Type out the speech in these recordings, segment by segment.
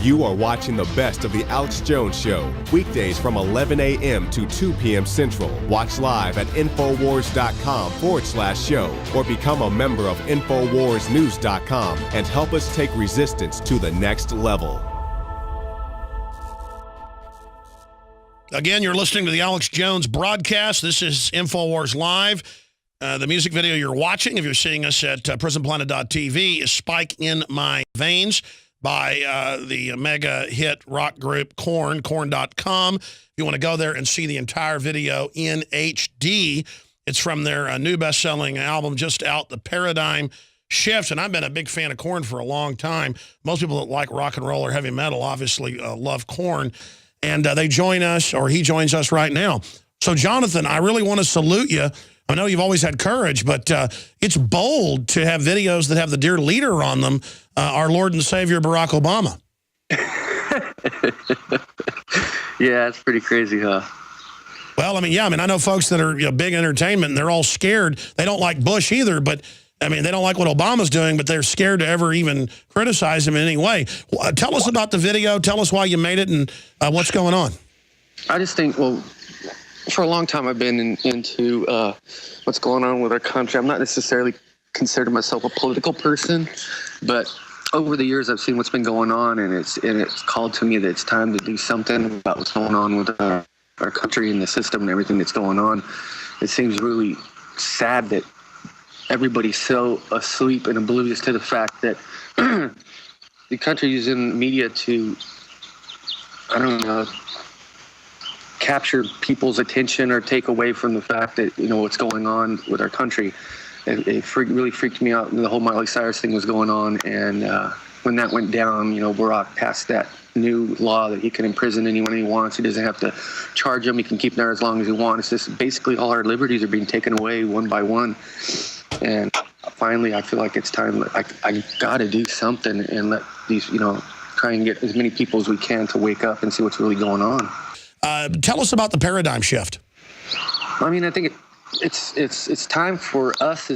You are watching the best of The Alex Jones Show, weekdays from 11 a.m. to 2 p.m. Central. Watch live at Infowars.com/show or become a member of InfoWarsNews.com and help us take resistance to the next level. Again, you're listening to the Alex Jones broadcast. This is InfoWars Live. The music video you're watching, if you're seeing us at prisonplanet.tv, is Spike in My Veins by the mega hit rock group Korn, Korn.com. If you want to go there and see the entire video in HD, it's from their new best-selling album just out, The Paradigm Shift. And I've been a big fan of Korn for a long time. Most people that like rock and roll or heavy metal obviously love Korn. And they join us, or he joins us right now. So, Jonathan, I really want to salute you. I know you've always had courage, but it's bold to have videos that have the dear leader on them, our Lord and Savior, Barack Obama. Yeah, it's pretty crazy, huh? Well, I know folks that are big entertainment, and they're all scared. They don't like Bush either, but, they don't like what Obama's doing, but they're scared to ever even criticize him in any way. Tell us about the video. Tell us why you made it and what's going on. I just think, for a long time, I've been into what's going on with our country. I'm not necessarily considered myself a political person, but over the years, I've seen what's been going on, and it's called to me that it's time to do something about what's going on with our country and the system and everything that's going on. It seems really sad that everybody's so asleep and oblivious to the fact that the country is using media to, capture people's attention or take away from the fact that, what's going on with our country. It really freaked me out when the whole Miley Cyrus thing was going on. And when that went down, Barack passed that new law that he can imprison anyone he wants. He doesn't have to charge them. He can keep them there as long as he wants. It's just basically all our liberties are being taken away one by one. And finally, I feel like it's time. I got to do something and let these, try and get as many people as we can to wake up and see what's really going on. Tell us about the paradigm shift. I think it's time for us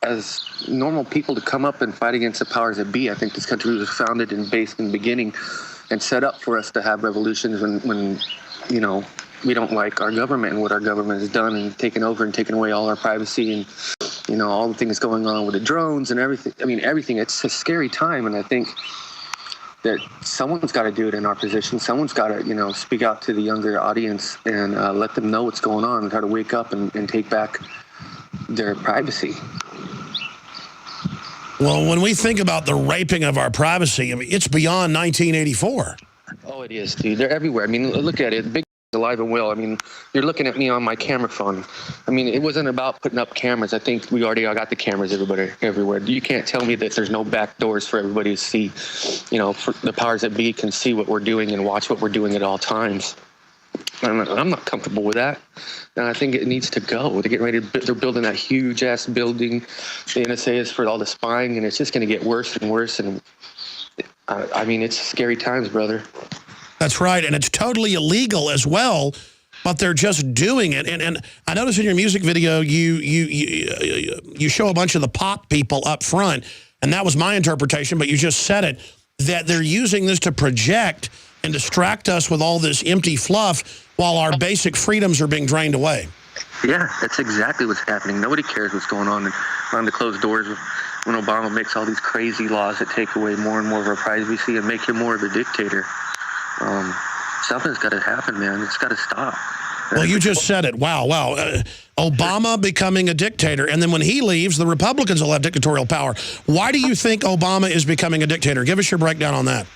as normal people to come up and fight against the powers that be. I think this country was founded and based in the beginning and set up for us to have revolutions when we don't like our government and what our government has done and taken over and taken away all our privacy and, all the things going on with the drones and everything. Everything. It's a scary time, and I think that someone's got to do it in our position. Someone's got to, speak out to the younger audience and let them know what's going on and try to wake up and take back their privacy. Well, when we think about the raping of our privacy, it's beyond 1984. Oh, it is, dude. They're everywhere. Look at it. Big alive and well. You're looking at me on my camera phone. It wasn't about putting up cameras. I think we already got the cameras everywhere. You can't tell me that there's no back doors for everybody to see. For the powers that be can see what we're doing and watch what we're doing at all times. I'm not comfortable with that. And I think it needs to go. They're getting ready they're building that huge ass building. The NSA is for all the spying, and it's just going to get worse and worse. And it's scary times, brother. That's right, and it's totally illegal as well, but they're just doing it. And I noticed in your music video, you show a bunch of the pop people up front, and that was my interpretation, but you just said it, that they're using this to project and distract us with all this empty fluff while our basic freedoms are being drained away. Yeah, that's exactly what's happening. Nobody cares what's going on behind the closed doors when Obama makes all these crazy laws that take away more and more of our privacy and make him more of a dictator. Something's got to happen, man. It's got to stop. Well, you just said it. Wow. Obama becoming a dictator, and then when he leaves, the Republicans will have dictatorial power. Why do you think Obama is becoming a dictator? Give us your breakdown on that.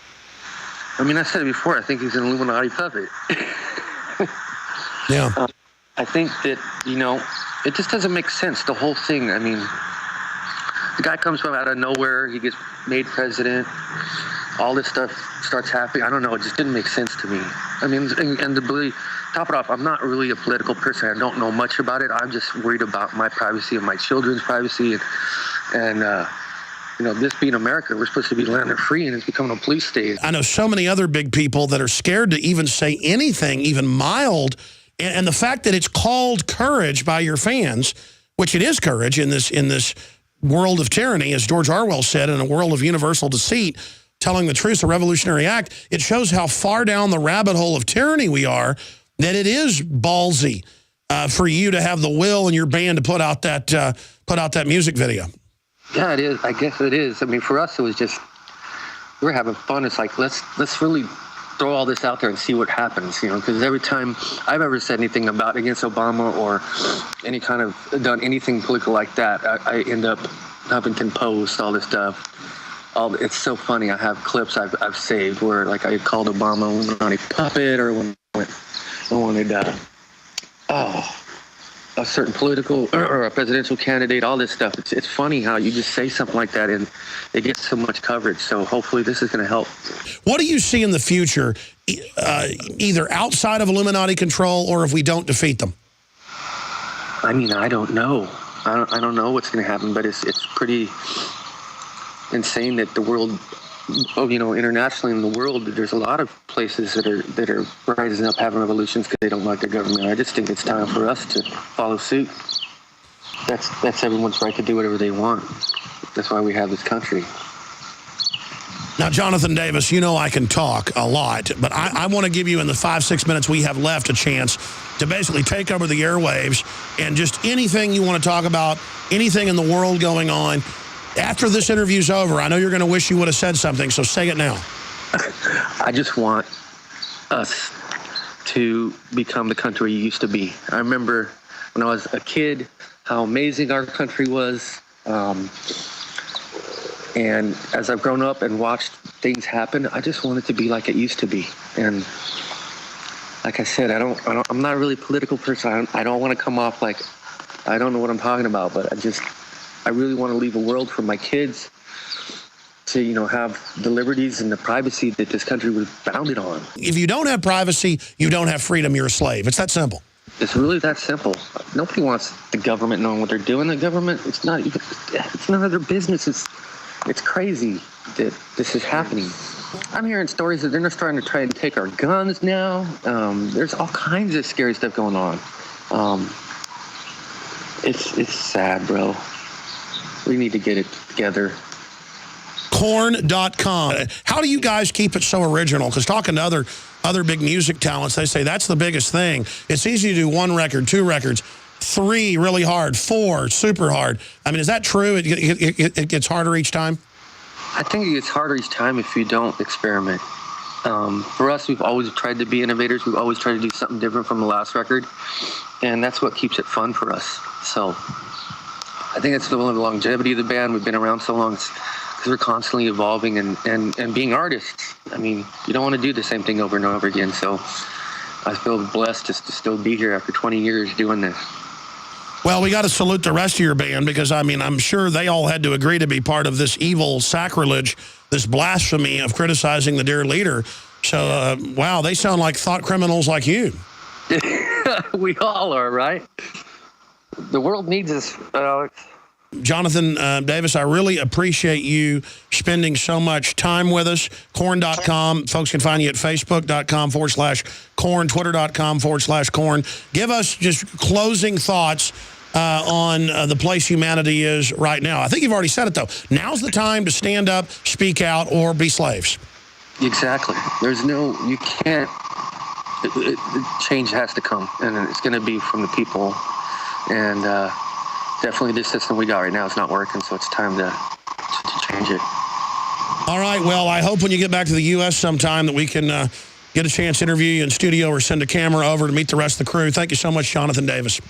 I said it before. I think he's an Illuminati puppet. Yeah. I think that, it just doesn't make sense, the whole thing. The guy comes from out of nowhere. He gets made president. All this stuff starts happening. I don't know. It just didn't make sense to me. And to really top it off, I'm not really a political person. I don't know much about it. I'm just worried about my privacy and my children's privacy. And this being America, we're supposed to be landed free, and it's becoming a police state. I know so many other big people that are scared to even say anything, even mild. And the fact that it's called courage by your fans, which it is courage in this world of tyranny, as George Orwell said, in a world of universal deceit. telling the truth, the Revolutionary Act, it shows how far down the rabbit hole of tyranny we are, that it is ballsy for you to have the will in your band to put out that music video. Yeah, it is. I guess it is. I mean, for us, it was just, we're having fun. It's like, let's really throw all this out there and see what happens, you know, because every time I've ever said anything against Obama or any kind of done anything political like that, I end up Huffington Post, all this stuff. It's so funny. I have clips I've saved where, like, I called Obama when a puppet, or when I wanted a certain political or a presidential candidate, all this stuff. It's funny how you just say something like that and it gets so much coverage. So hopefully this is going to help. What do you see in the future, either outside of Illuminati control or if we don't defeat them? I mean, I don't know. I don't know what's going to happen, but it's pretty insane that the world, you know, internationally in the world, there's a lot of places that are rising up, having revolutions because they don't like the government. I just think it's time for us to follow suit. That's everyone's right to do whatever they want. That's why we have this country. Now, Jonathan Davis, you know I can talk a lot, but I want to give you in the 5-6 minutes we have left a chance to basically take over the airwaves and just anything you want to talk about, anything in the world going on. After this interview's over, I know you're going to wish you would have said something, so say it now. I just want us to become the country we used to be. I remember when I was a kid how amazing our country was. And as I've grown up and watched things happen, I just want it to be like it used to be. And like I said, I'm not really a political person. I don't want to come off like I don't know what I'm talking about, but I really want to leave a world for my kids to, you know, have the liberties and the privacy that this country was founded on. If you don't have privacy, you don't have freedom, you're a slave. It's that simple. It's really that simple. Nobody wants the government knowing what they're doing. The government, it's none of their business. It's crazy that this is happening. I'm hearing stories that they're just trying to try and take our guns now. There's all kinds of scary stuff going on. It's sad, bro. We need to get it together. Korn.com. How do you guys keep it so original? Because talking to other big music talents, they say that's the biggest thing. It's easy to do 1 record, 2 records, 3 really hard, 4 super hard. I mean, is that true? It gets harder each time? I think it gets harder each time if you don't experiment. For us, we've always tried to be innovators. We've always tried to do something different from the last record. And that's what keeps it fun for us. So I think it's the longevity of the band. We've been around so long because we're constantly evolving and being artists. I mean, you don't want to do the same thing over and over again. So I feel blessed just to still be here after 20 years doing this. Well, we got to salute the rest of your band because, I mean, I'm sure they all had to agree to be part of this evil sacrilege, this blasphemy of criticizing the dear leader. So, wow, they sound like thought criminals like you. We all are, right? The world needs us, Alex. Jonathan Davis, I really appreciate you spending so much time with us. Korn.com. Folks can find you at Facebook.com/Korn, Twitter.com/Korn. Give us just closing thoughts on the place humanity is right now. I think you've already said it, though. Now's the time to stand up, speak out, or be slaves. Exactly. You can't. Change has to come, and it's going to be from the people. And definitely this system we got right now is not working, so it's time to change it. All right, well, I hope when you get back to the U.S. sometime that we can get a chance to interview you in studio or send a camera over to meet the rest of the crew. Thank you so much, Jonathan Davis.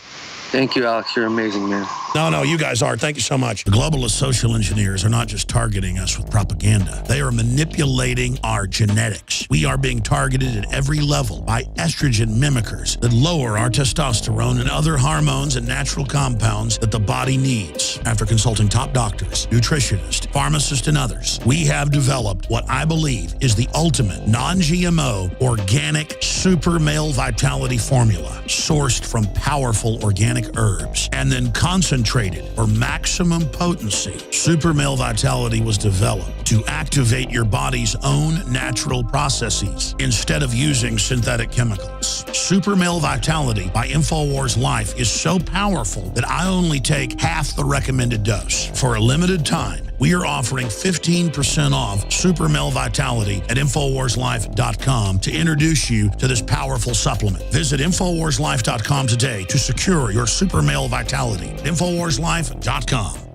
Thank you, Alex. You're amazing, man. No, you guys are. Thank you so much. The globalist social engineers are not just targeting us with propaganda. They are manipulating our genetics. We are being targeted at every level by estrogen mimickers that lower our testosterone and other hormones and natural compounds that the body needs. After consulting top doctors, nutritionists, pharmacists, and others, we have developed what I believe is the ultimate non-GMO organic super male vitality formula sourced from powerful organic herbs and then concentrated for maximum potency. Super Male Vitality was developed to activate your body's own natural processes instead of using synthetic chemicals. Super Male Vitality by InfoWars Life is so powerful that I only take half the recommended dose. For a limited time, we are offering 15% off Super Male Vitality at InfoWarsLife.com to introduce you to this powerful supplement. Visit InfoWarsLife.com today to secure your Super Male Vitality. InfoWarsLife.com.